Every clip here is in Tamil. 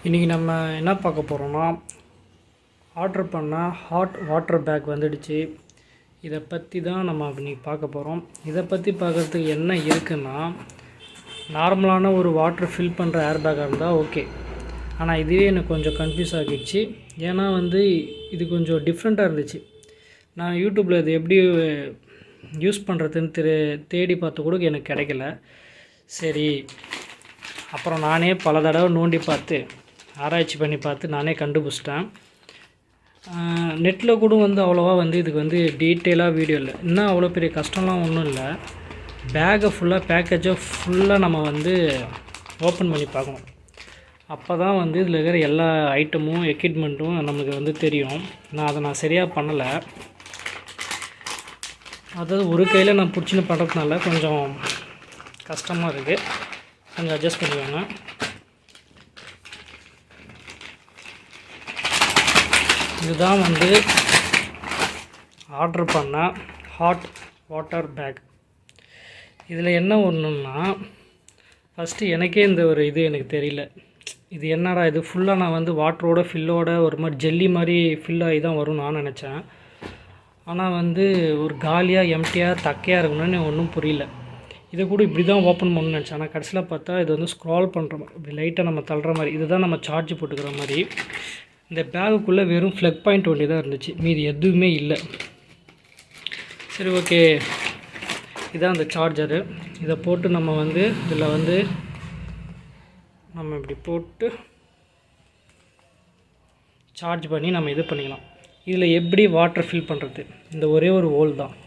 இன்றைக்கி நம்ம என்ன பார்க்க போகிறோம்னா, ஆர்டர் பண்ண ஹாட் வாட்டர் பேக் வந்துடுச்சு. இதை பற்றி தான் நம்ம இன்றைக்கி பார்க்க போகிறோம். இதை பற்றி பார்க்குறதுக்கு என்ன இருக்குன்னா, நார்மலான ஒரு வாட்டர் ஃபில் பண்ணுற ஏர் பேக்காக இருந்தால் ஓகே. ஆனால் இதுவே எனக்கு கொஞ்சம் கன்ஃபியூஸ் ஆகிடுச்சு. ஏன்னா இது கொஞ்சம் டிஃப்ரெண்ட்டாக இருந்துச்சு. நான் யூடியூப்பில் இது எப்படி யூஸ் பண்ணுறதுன்னு தேடி பார்த்து கூட எனக்கு கிடைக்கல. சரி, அப்புறம் நானே பல தடவை நோண்டி பார்த்து ஆராய்ச்சி பண்ணி பார்த்து நானே கண்டுபிடிச்சிட்டேன். நெட்டில் கூட அவ்வளோவா இதுக்கு டீட்டெயிலாக வீடியோ இல்லை. இன்னும் அவ்வளோ பெரிய கஷ்டம்லாம் ஒன்றும் இல்லை. பேக்கை ஃபுல்லாக பேக்கேஜை ஃபுல்லாக நம்ம ஓப்பன் பண்ணி பார்க்கணும். அப்போ தான் இதில் இருக்கிற எல்லா ஐட்டமும் எக்யூப்மெண்ட்டும் நம்மளுக்கு தெரியும். நான் சரியாக பண்ணலை. அதாவது ஒரு கையில் நான் பிடிச்சின்னு பண்ணுறதுனால கொஞ்சம் கஷ்டமாக இருக்குது. கொஞ்சம் அட்ஜஸ்ட் பண்ணிக்கோங்க. இதுதான் ஆர்டர் பண்ண ஹாட் வாட்டர் பேக். இதில் என்ன ஒன்றுன்னா, ஃபஸ்ட்டு எனக்கே இந்த ஒரு எனக்கு தெரியல. இது என்னடா இது ஃபுல்லாக நான் வாட்டரோட ஃபில்லோட ஒரு மாதிரி ஜெல்லி மாதிரி ஃபில் ஆகி தான் வரும்னு நான் நினச்சேன். ஆனால் ஒரு காலியாக எம்டியாக தக்கையாக இருக்கணும்னு ஒன்றும் புரியல. இதை கூட இப்படி தான் ஓப்பன் பண்ணணும்னு நினச்சேன். ஆனால் கடைசியில் பார்த்தா இது ஸ்க்ரால் பண்ணுற மாதிரி, இப்படி லைட்டாக நம்ம தள்ளுற மாதிரி. இதுதான் நம்ம சார்ஜ் போட்டுக்கிற மாதிரி. இந்த பேகுக்குள்ளே வெறும் ஃப்ளக் பாயிண்ட் ஒன்றி தான் இருந்துச்சு, மீதி எதுவுமே இல்லை. சரி, ஓகே, இதான் அந்த சார்ஜரு. இதை போட்டு நம்ம இதில் நம்ம இப்படி போட்டு சார்ஜ் பண்ணி நம்ம இது பண்ணிக்கலாம். இதில் எப்படி வாட்டர் ஃபில் பண்ணுறது, இந்த ஒரே ஒரு ஹோல் தான்.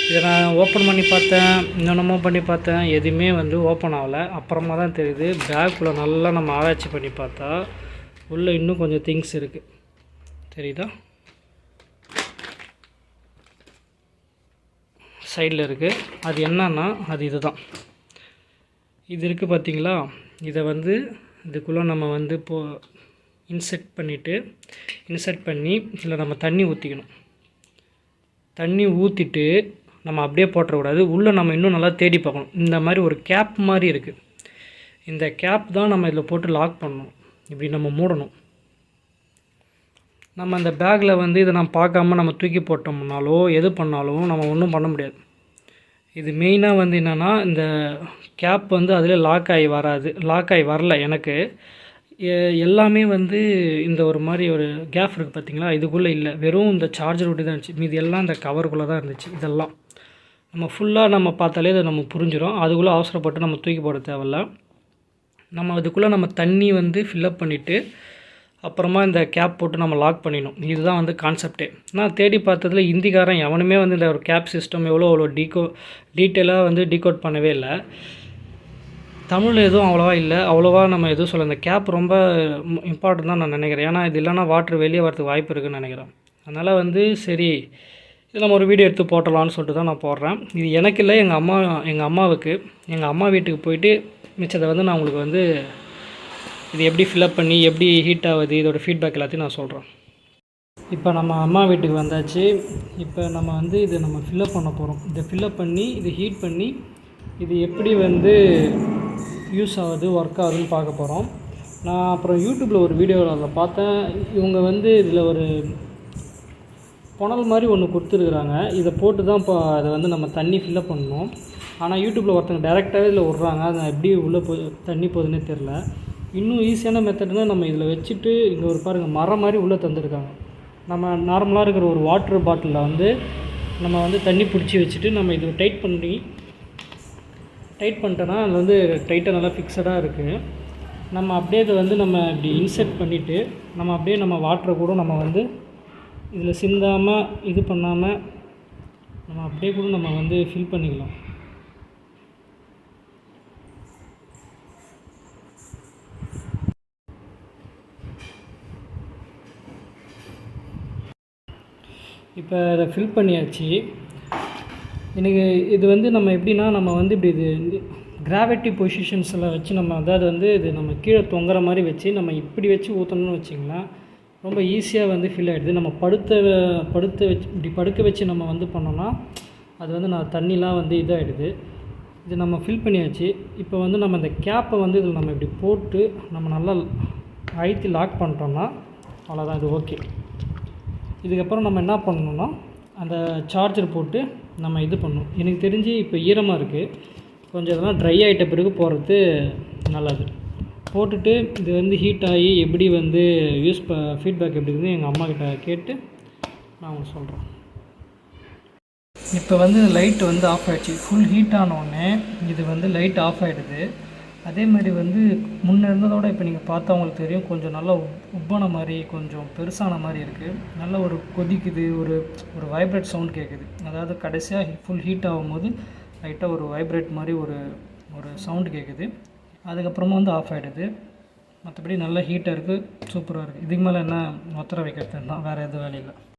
இதை நான் ஓப்பன் பண்ணி பார்த்தேன், இன்னொன்னமோ பண்ணி பார்த்தேன், எதுவுமே ஓப்பன் ஆகலை. அப்புறமா தான் தெரியுது, பேக்குள்ளே நல்லா நம்ம ஆராய்ச்சி பண்ணி பார்த்தா உள்ளே இன்னும் கொஞ்சம் திங்ஸ் இருக்குது. தெரியுதா, சைடில் இருக்குது. அது என்னன்னா, அது இதுதான். இது இருக்குது பார்த்தீங்களா. இதை இதுக்குள்ளே நம்ம இன்செர்ட் பண்ணி இதில் நம்ம தண்ணி ஊற்றிக்கணும். தண்ணி ஊற்றிட்டு நம்ம அப்படியே போட்டுறக்கூடாது. உள்ளே நம்ம இன்னும் நல்லா தேடி பார்க்கணும். இந்த மாதிரி ஒரு கேப் மாதிரி இருக்குது. இந்த கேப் தான் நம்ம இதில் போட்டு லாக் பண்ணணும். இப்படி நம்ம மூடணும். நம்ம அந்த பேக்கில் இதை நம்ம பார்க்காம நம்ம தூக்கி போட்டோம்னாலோ எது பண்ணாலும் நம்ம ஒன்றும் பண்ண முடியாது. இது மெயினாக என்னென்னா, இந்த கேப் அதில் லாக் ஆகி வரல. எனக்கு எல்லாமே இந்த ஒரு மாதிரி ஒரு கேப் இருக்குது பார்த்தீங்களா, இதுக்குள்ளே இல்லை. வெறும் இந்த சார்ஜர் ஒட்டி தான் இருந்துச்சு. மீதி எல்லாம் இந்த கவருக்குள்ளே தான் இருந்துச்சு. இதெல்லாம் நம்ம ஃபுல்லாக நம்ம பார்த்தாலே இதை நம்ம புரிஞ்சிடும். அதுக்குள்ளே அவசரப்பட்டு நம்ம தூக்கி போட தேவையில்ல. நம்ம அதுக்குள்ளே நம்ம தண்ணி ஃபில்லப் பண்ணிவிட்டு அப்புறமா இந்த கேப் போட்டு நம்ம லாக் பண்ணிடணும். இதுதான் கான்செப்டே. நான் தேடி பார்த்ததில் ஹிந்திக்காரன் எவனுமே இந்த ஒரு கேப் சிஸ்டம் அவ்வளோ டீட்டெயிலாக டீகோட் பண்ணவே இல்லை. தமிழ் எதுவும் அவ்வளோவா இல்லை. அவ்வளோவா நம்ம எதுவும் சொல்ல, இந்த கேப் ரொம்ப இம்பார்ட்டன்ட் தான் நான் நினைக்கிறேன். ஏன்னா இது இல்லைனா வாட்டர் வெளியே வரதுக்கு வாய்ப்பு இருக்குதுன்னு நினைக்கிறேன். அதனால் சரி, இது நம்ம ஒரு வீடியோ எடுத்து போட்டலான்னு சொல்லிட்டு தான் நான் போடுறேன். இது எனக்கு இல்லை, எங்கள் அம்மாவுக்கு. எங்கள் அம்மா வீட்டுக்கு போயிட்டு மிச்சத்தை நான் உங்களுக்கு இது எப்படி ஃபில்லப் பண்ணி எப்படி ஹீட் ஆகுது, இதோட ஃபீட்பேக் எல்லாத்தையும் நான் சொல்கிறேன். இப்போ நம்ம அம்மா வீட்டுக்கு வந்தாச்சு. இப்போ நம்ம இதை நம்ம ஃபில்லப் பண்ண போகிறோம். இதை ஃபில்லப் பண்ணி இது ஹீட் பண்ணி இது எப்படி யூஸ் ஆகுது, ஒர்க் ஆகுதுன்னு பார்க்க போகிறோம். நான் அப்புறம் யூடியூப்பில் ஒரு வீடியோவில் அதில் பார்த்தேன். இவங்க இதில் ஒரு புனல் மாதிரி ஒன்று கொடுத்துருக்குறாங்க. இதை போட்டு தான் இப்போ அதை நம்ம தண்ணி ஃபில்லப் பண்ணணும். ஆனால் யூடியூப்பில் ஒருத்தங்க டேரெக்டாகவே இதில் விட்றாங்க. அதை எப்படி உள்ளே தண்ணி போகுதுன்னே தெரில. இன்னும் ஈஸியான மெத்தட்னா, நம்ம இதில் வச்சுட்டு இங்கே ஒரு பாருங்கள் மரம் மாதிரி உள்ளே தந்துருக்காங்க. நம்ம நார்மலாக இருக்கிற ஒரு வாட்டர் பாட்டிலில் நம்ம தண்ணி பிடிச்சி வச்சுட்டு நம்ம இது டைட் பண்ணிட்டோன்னா அதில் டைட்டாக நல்லா ஃபிக்ஸடாக இருக்குது. நம்ம அப்படியே இதை நம்ம இப்படி இன்செர்ட் பண்ணிவிட்டு நம்ம அப்படியே நம்ம வாட்டரை கூட நம்ம இதில் சிந்தாமல் இது பண்ணாமல் நம்ம அப்படியே கூட நம்ம ஃபில் பண்ணிக்கலாம். இப்போ இதை ஃபில் பண்ணியாச்சு. எனக்கு இது நம்ம எப்படின்னா, நம்ம இப்படி இது கிராவிட்டி பொசிஷன்ஸில் வச்சு நம்ம அதாவது இது நம்ம கீழே தொங்குற மாதிரி வச்சு நம்ம இப்படி வச்சு ஊற்றணும்னு வச்சிங்களேன், ரொம்ப ஈஸியாக ஃபில் ஆகிடுது. நம்ம இப்படி படுக்க வச்சு நம்ம பண்ணோன்னா அது நான் தண்ணிலாம் இதாகிடுது. இது நம்ம ஃபில் பண்ணியாச்சு. இப்போ நம்ம இந்த கேப்பை இதில் நம்ம இப்படி போட்டு நம்ம நல்லா அழுத்தி லாக் பண்ணிட்டோம்னா அவ்வளோதான், இது ஓகே. இதுக்கப்புறம் நம்ம என்ன பண்ணணும்னா அந்த சார்ஜர் போட்டு நம்ம இது பண்ணணும். எனக்கு தெரிஞ்சு இப்போ ஈரமாக இருக்குது, கொஞ்சம் இதெல்லாம் ட்ரை ஆகிட்ட பிறகு போடுறது நல்லது. போட்டுட்டு இது வந்து ஹீட் ஆகி எப்படி வந்து ஃபீட்பேக் எப்படி இருக்குதுன்னு எங்கள் அம்மாக்கிட்ட கேட்டு நான் உங்களுக்கு சொல்கிறேன். இப்போ வந்து லைட் வந்து ஆஃப் ஆகிடுச்சு. ஃபுல் ஹீட் ஆனோடனே இது வந்து லைட் ஆஃப் ஆகிடுது. அதே மாதிரி வந்து முன்னே இருந்ததோட இப்போ நீங்கள் பார்த்தா உங்களுக்கு தெரியும், கொஞ்சம் நல்லா உப்பான மாதிரி கொஞ்சம் பெருசான மாதிரி இருக்குது. நல்ல ஒரு கொதிக்குது, ஒரு ஒரு வைப்ரேட் சவுண்ட் கேட்குது. அதாவது கடைசியாக ஃபுல் ஹீட் ஆகும்போது லைட்டாக ஒரு வைப்ரேட் மாதிரி ஒரு ஒரு சவுண்டு கேட்குது. அதுக்கப்புறமா வந்து ஆஃப் ஆகிடுது. மற்றபடி நல்லா ஹீட்டாக இருக்குது, சூப்பராக இருக்குது. இதுக்கு மேலே என்ன ஒத்தர வைக்கிறது தான், வேறு எதுவும் வேலை இல்லை.